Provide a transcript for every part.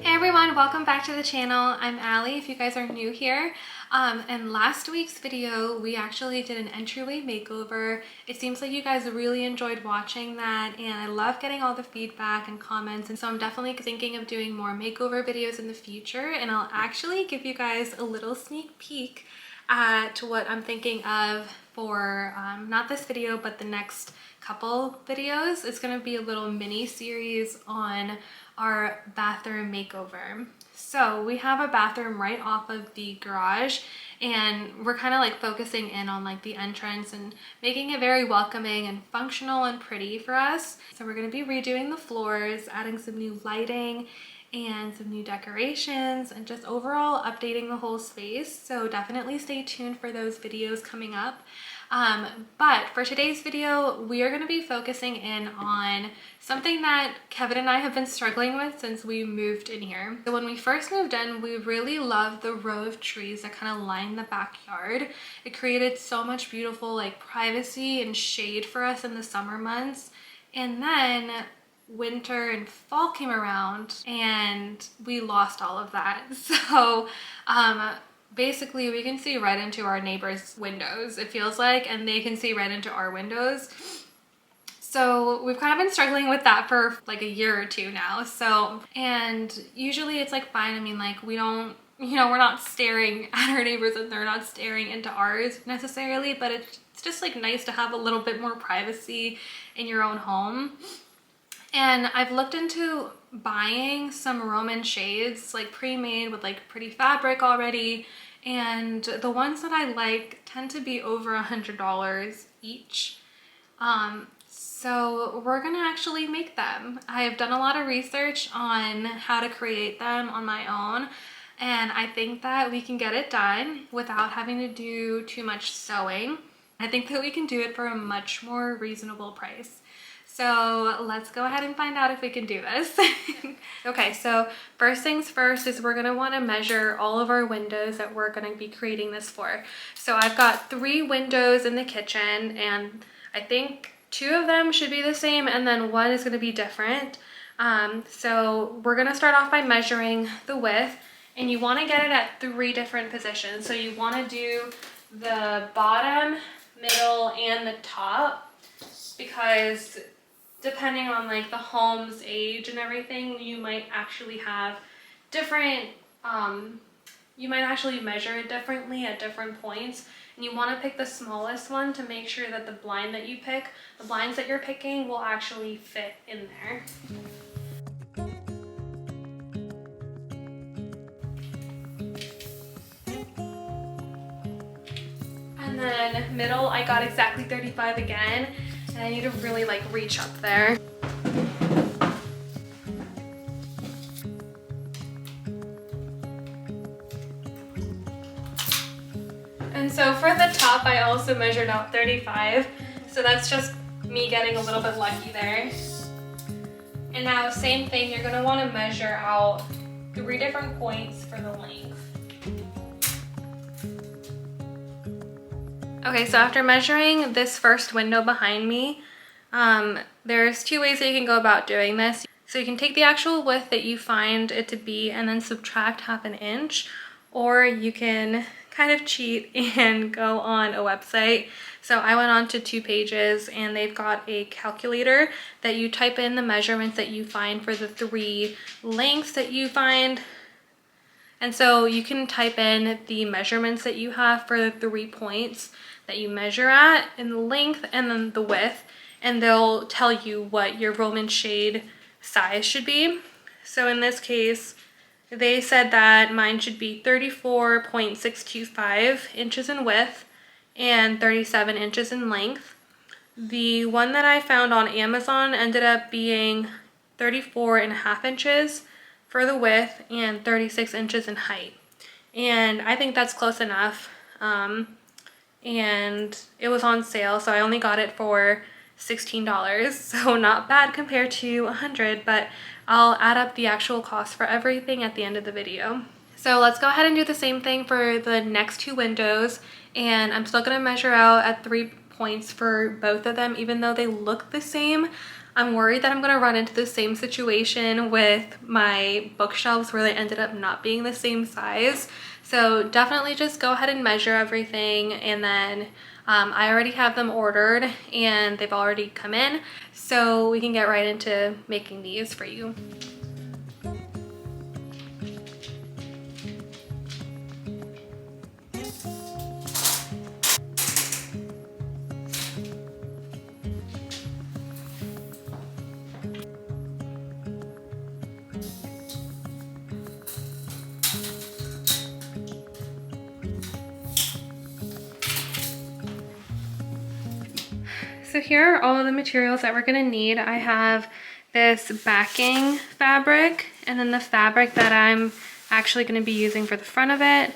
Hey everyone, welcome back to the channel. I'm Allie if you guys are new here. In last week's video, we actually did an entryway makeover. It seems like you guys really enjoyed watching that, and I love getting all the feedback and comments, and so I'm definitely thinking of doing more makeover videos in the future, and I'll actually give you guys a little sneak peek at what I'm thinking of for not this video but the next couple videos. It's going to be a little mini series on our bathroom makeover. So we have a bathroom right off of the garage, and we're kind of like focusing in on like the entrance and making it very welcoming and functional and pretty for us. So we're going to be redoing the floors, adding some new lighting and some new decorations, and just overall updating the whole space. So definitely stay tuned for those videos coming up. But for today's video, we are going to be focusing in on something that Kevin and I have been struggling with since we moved in here. So when we first moved in, we really loved the row of trees that kind of line the backyard. It created so much beautiful like privacy and shade for us in the summer months. And then winter and fall came around and we lost all of that. So basically we can see right into our neighbors' windows, it feels like, and they can see right into our windows. So we've kind of been struggling with that for like a year or two now. So, and usually it's like fine. I mean, like we don't, we're not staring at our neighbors and they're not staring into ours necessarily, but it's just like nice to have a little bit more privacy in your own home. And I've looked into buying some Roman shades, like pre-made with like pretty fabric already. And the ones that I like tend to be over $100 each. So we're gonna actually make them. I've done a lot of research on how to create them on my own, and I think that we can get it done without having to do too much sewing. I think that we can do it for a much more reasonable price. So let's go ahead and find out if we can do this. Okay, so first things first is we're gonna wanna measure all of our windows that we're gonna be creating this for. So I've got 3 windows in the kitchen, and I think 2 of them should be the same, and then 1 is gonna be different. So we're gonna start off by measuring the width, and you wanna get it at 3 different positions. So you wanna do the bottom, middle, and the top, because depending on like the home's age and everything, you might actually have different, you might actually measure it differently at different points. And you want to pick the smallest one to make sure that the blind that you pick, the blinds that you're picking, will actually fit in there. And then middle, I got exactly 35 again. And I need to really like reach up there. And so for the top, I also measured out 35. So that's just me getting a little bit lucky there. And now same thing, you're gonna wanna measure out 3 different points for the length. Okay, so after measuring this first window behind me, there's 2 ways that you can go about doing this. So you can take the actual width that you find it to be and then subtract ½ an inch, or you can kind of cheat and go on a website. So I went on to 2 pages, and they've got a calculator that you type in the measurements that you find for the 3 lengths that you find. And so you can type in the measurements that you have for the 3 points that you measure at, in the length and then the width, and they'll tell you what your Roman shade size should be. So in this case, they said that mine should be 34.625 inches in width and 37 inches in length. The one that I found on Amazon ended up being 34.5 inches for the width and 36 inches in height. And I think that's close enough. And it was on sale, so I only got it for $16, so not bad compared to $100, but I'll add up the actual cost for everything at the end of the video. So let's go ahead and do the same thing for the next 2 windows, and I'm still gonna measure out at 3 points for both of them, even though they look the same. I'm worried that I'm gonna run into the same situation with my bookshelves where they ended up not being the same size. So definitely just go ahead and measure everything, and then I already have them ordered and they've already come in, so we can get right into making these for you. So here are all of the materials that we're gonna need. I have this backing fabric, and then the fabric that I'm actually gonna be using for the front of it.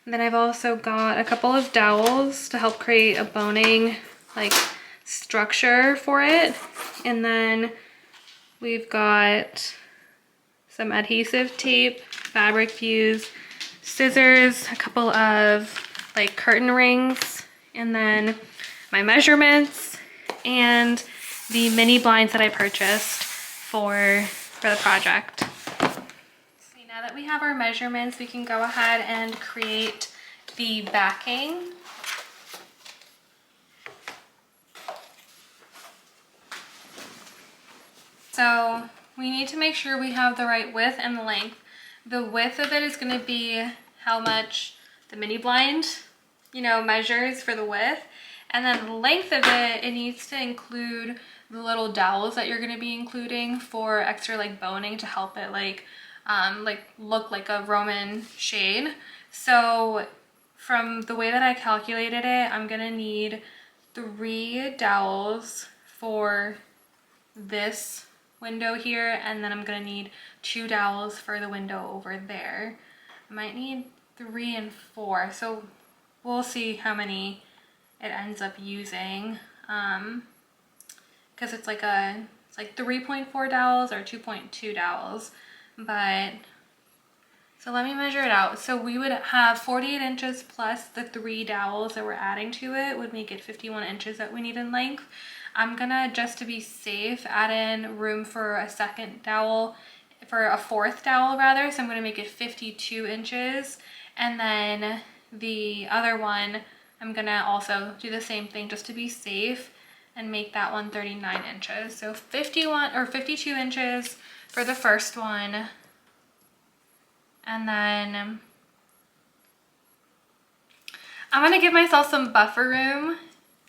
And then I've also got a couple of dowels to help create a boning like structure for it. And then we've got some adhesive tape, fabric fuse, scissors, a couple of like curtain rings, and then my measurements and the mini blinds that I purchased for the project. So now that we have our measurements, we can go ahead and create the backing. So we need to make sure we have the right width and the length. The width of it is going to be how much the mini blind, you know, measures for the width. And then the length of it, it needs to include the little dowels that you're going to be including for extra like boning to help it like look like a Roman shade. So from the way that I calculated it, I'm going to need 3 dowels for this window here, and then I'm going to need 2 dowels for the window over there. I might need 3 and 4, so we'll see how many it ends up using, because it's like 3.4 dowels or 2.2 dowels. But so let me measure it out. So we would have 48 inches plus the 3 dowels that we're adding to it would make it 51 inches that we need in length. I'm gonna, just to be safe, add in room for a second dowel, for a 4th dowel rather. So I'm gonna make it 52 inches, and then the other one I'm gonna also do the same thing just to be safe and make that one 39 inches. So 51 or 52 inches for the first one. And then I'm gonna give myself some buffer room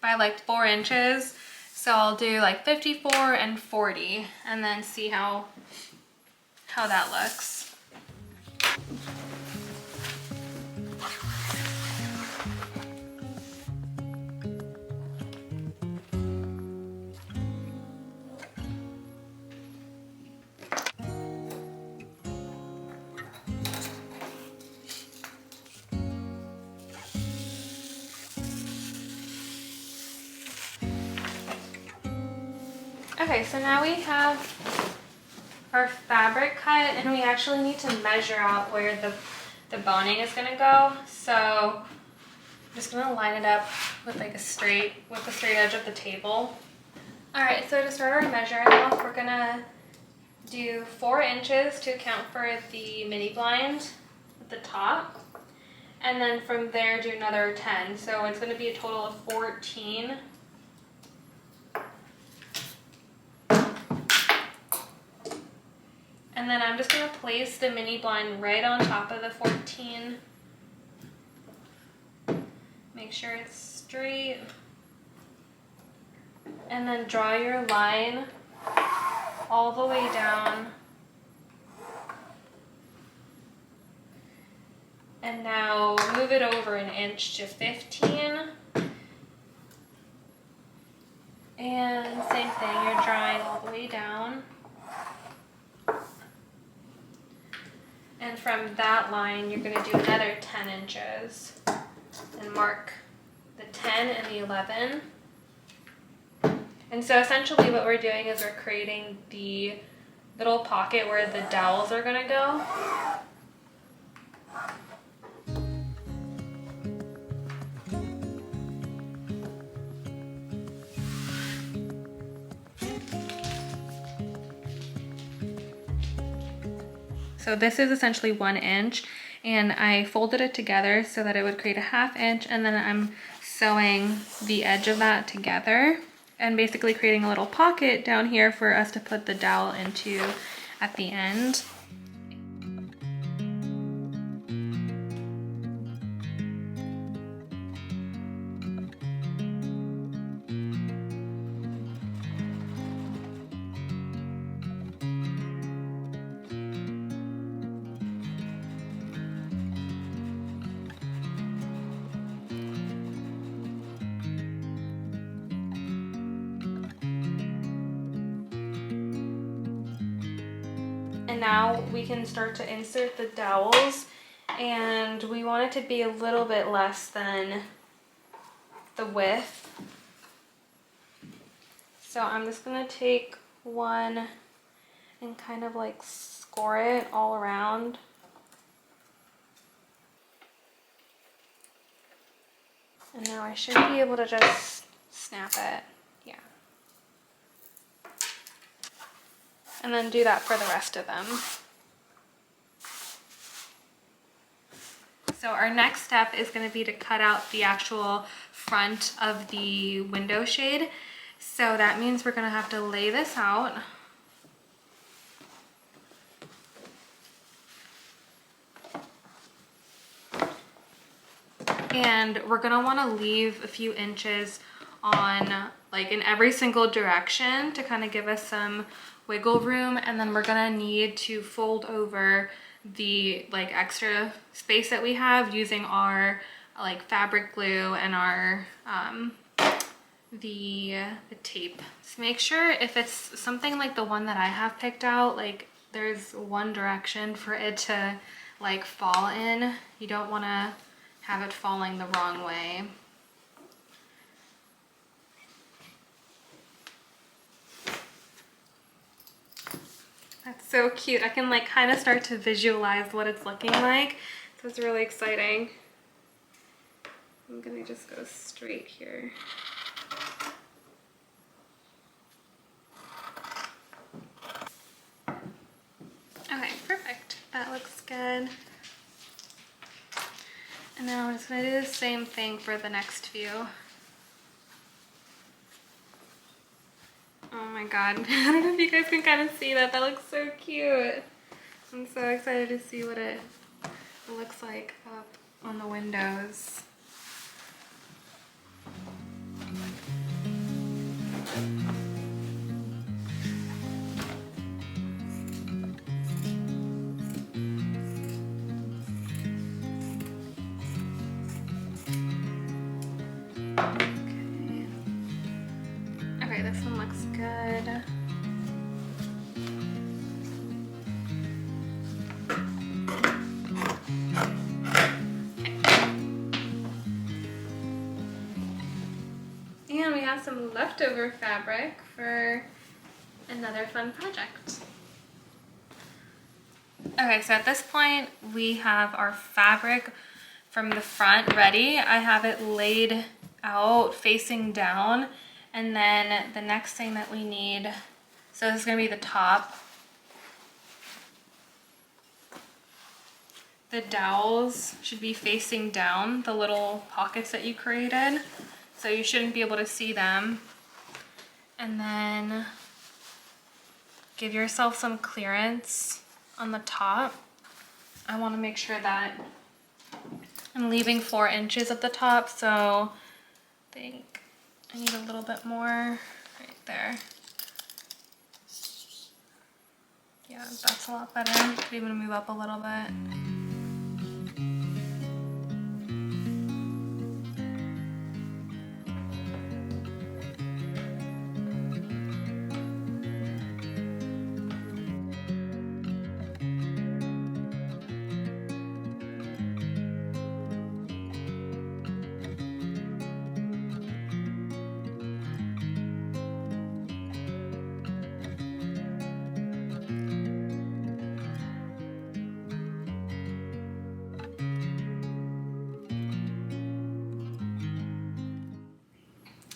by like 4 inches. So I'll do like 54 and 40 and then see how that looks. Okay, so now we have our fabric cut, and we actually need to measure out where the boning is gonna go. So I'm just gonna line it up with like the straight edge of the table. All right, so to start our measuring off, we're gonna do 4 inches to account for the mini blind at the top. And then from there do another 10. So it's gonna be a total of 14. And then I'm just going to place the mini blind right on top of the 14. Make sure it's straight. And then draw your line all the way down. And now move it over an inch to 15. And same thing, you're drawing all the way down. And from that line, you're going to do another 10 inches and mark the 10 and the 11. And so essentially what we're doing is we're creating the little pocket where the dowels are going to go. So this is essentially 1 inch, and I folded it together so that it would create a 1/2 inch, and then I'm sewing the edge of that together and basically creating a little pocket down here for us to put the dowel into at the end. And now we can start to insert the dowels, and we want it to be a little bit less than the width. So I'm just gonna take one and kind of like score it all around. And now I should be able to just snap it, yeah. And then do that for the rest of them. So our next step is going to be to cut out the actual front of the window shade. So that means we're going to have to lay this out. And we're going to want to leave a few inches on, like, in every single direction to kind of give us some wiggle room. And then we're going to need to fold over the like extra space that we have using our like fabric glue and our the tape. So make sure if it's something like the one that I have picked out, like there's one direction for it to like fall in. You don't want to have it falling the wrong way. That's so cute. I can like kind of start to visualize what it's looking like. So it's really exciting. I'm gonna just go straight here. Okay, perfect. That looks good. And now I'm just gonna do the same thing for the next few. Oh my god, I don't know if you guys can kind of see that. That looks so cute. I'm so excited to see what it looks like up on the windows. Okay, this one looks good. And we have some leftover fabric for another fun project. Okay, so at this point we have our fabric from the front ready. I have it laid out facing down, and then the next thing that we need, so this is going to be the top. The dowels should be facing down, the little pockets that you created, so you shouldn't be able to see them. And then give yourself some clearance on the top. I want to make sure that I'm leaving 4 inches at the top, so I think I need a little bit more right there. Yeah, that's a lot better. Could even move up a little bit.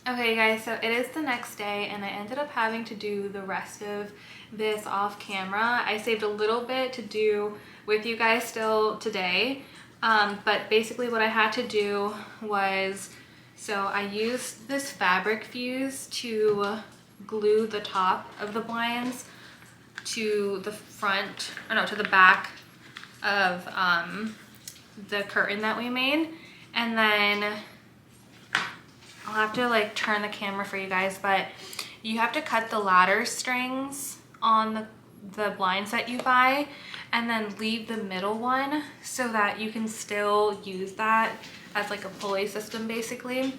Okay guys, so it is the next day and I ended up having to do the rest of this off camera. I saved a little bit to do with you guys still today, but basically what I had to do was, so I used this fabric fuse to glue the top of the blinds to the front, or no, to the back of the curtain that we made. And then I'll have to like turn the camera for you guys, but you have to cut the ladder strings on the blinds that you buy and then leave the middle one so that you can still use that as like a pulley system basically.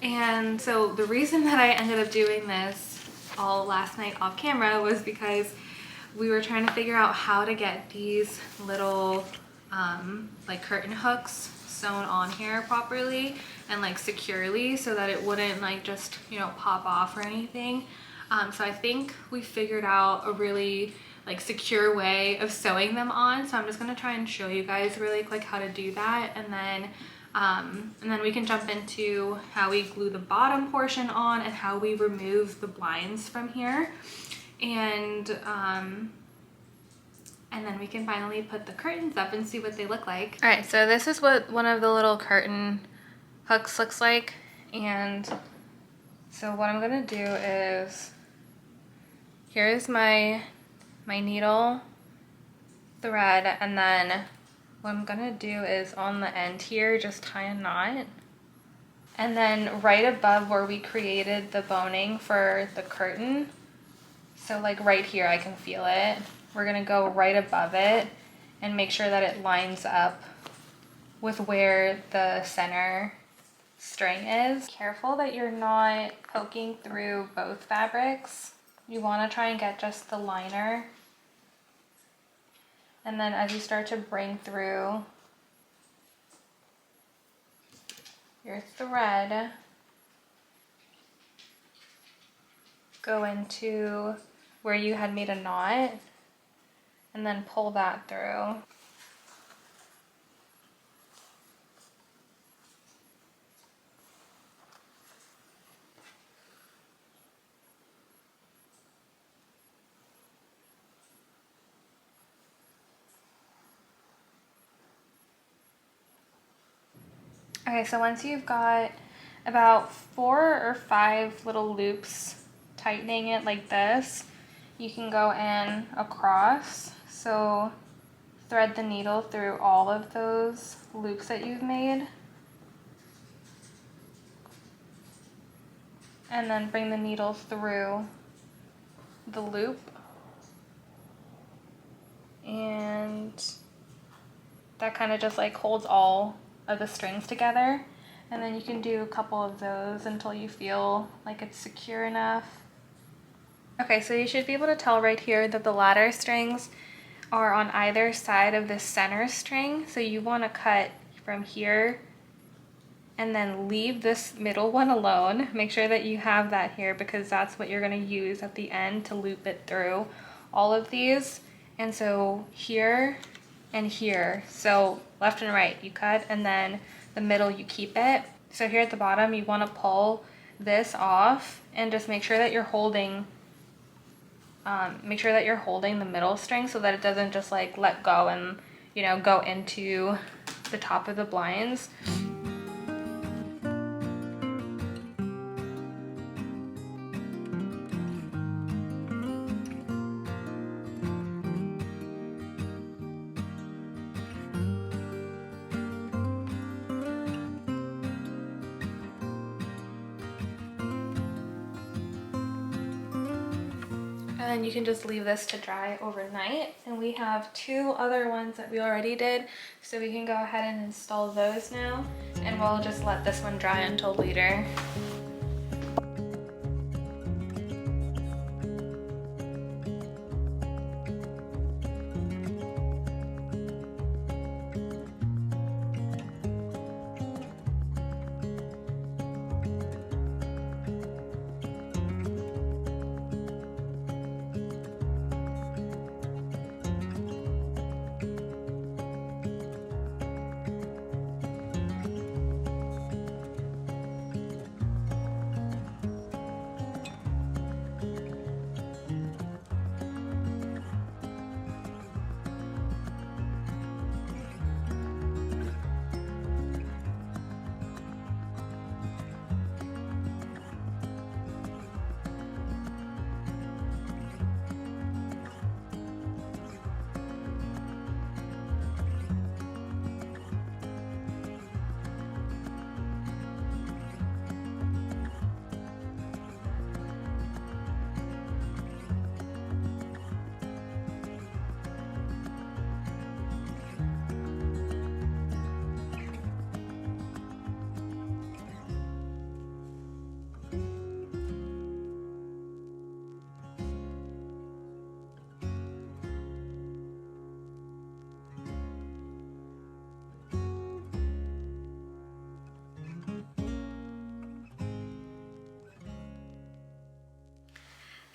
And so the reason that I ended up doing this all last night off camera was because we were trying to figure out how to get these little like curtain hooks sewn on here properly and like securely so that it wouldn't like just, you know, pop off or anything. So I think we figured out a really like secure way of sewing them on. So I'm just gonna try and show you guys really quick how to do that, and then we can jump into how we glue the bottom portion on and how we remove the blinds from here. And then we can finally put the curtains up and see what they look like. All right, so this is what one of the little curtain hooks looks like. And so what I'm gonna do is, here's my needle thread, and then what I'm gonna do is on the end here, just tie a knot. And then right above where we created the boning for the curtain, so like right here I can feel it, we're gonna go right above it and make sure that it lines up with where the center string is. Careful that you're not poking through both fabrics. You wanna try and get just the liner. And then as you start to bring through your thread, go into where you had made a knot and then pull that through. Okay, so once you've got about 4 or 5 little loops tightening it like this, you can go in across. So thread the needle through all of those loops that you've made. And then bring the needle through the loop. And that kind of just like holds all of the strings together. And then you can do a couple of those until you feel like it's secure enough. Okay, so you should be able to tell right here that the ladder strings are on either side of the center string. So you want to cut from here and then leave this middle one alone. Make sure that you have that here because that's what you're going to use at the end to loop it through all of these. And so here and here, so left and right you cut, and then the middle you keep it. So here at the bottom you want to pull this off and just make sure that you're holding the middle string so that it doesn't just like let go and, you know, go into the top of the blinds. And then you can just leave this to dry overnight. And we have 2 other ones that we already did, so we can go ahead and install those now, and we'll just let this one dry until later.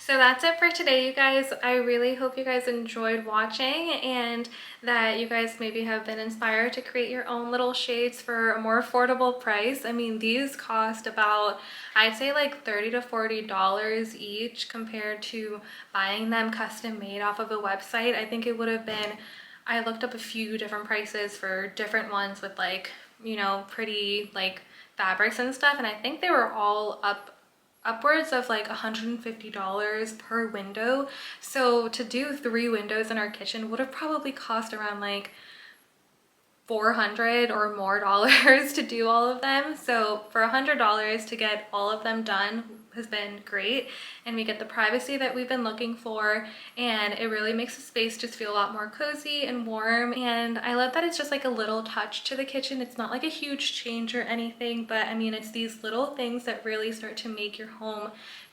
So that's it for today, you guys. I really hope you guys enjoyed watching and that you guys maybe have been inspired to create your own little shades for a more affordable price. I mean, these cost about, I'd say like $30 to $40 each compared to buying them custom made off of a website. I think it would have been, I looked up a few different prices for different ones with like, you know, pretty like fabrics and stuff, and I think they were all upwards of like $150 per window. So to do 3 windows in our kitchen would have probably cost around like $400 or more to do all of them. So for $100 to get all of them done has been great, and we get the privacy that we've been looking for, and it really makes the space just feel a lot more cozy and warm. And I love that it's just like a little touch to the kitchen. It's not like a huge change or anything, but I mean, it's these little things that really start to make your home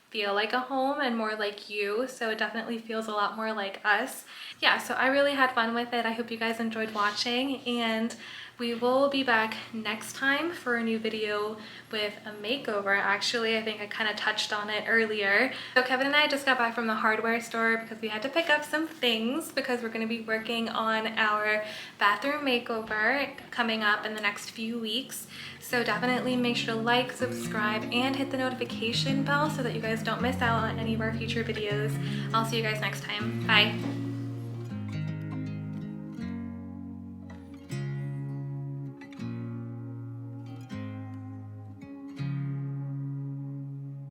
feel like a home and more like you. So it definitely feels a lot more like us. Yeah, so I really had fun with it. I hope you guys enjoyed watching, and we will be back next time for a new video with a makeover. Actually, I think I kind of touched on it earlier. So Kevin and I just got back from the hardware store because we had to pick up some things because we're going to be working on our bathroom makeover coming up in the next few weeks. So definitely make sure to like, subscribe, and hit the notification bell so that you guys don't miss out on any of our future videos. I'll see you guys next time. Bye.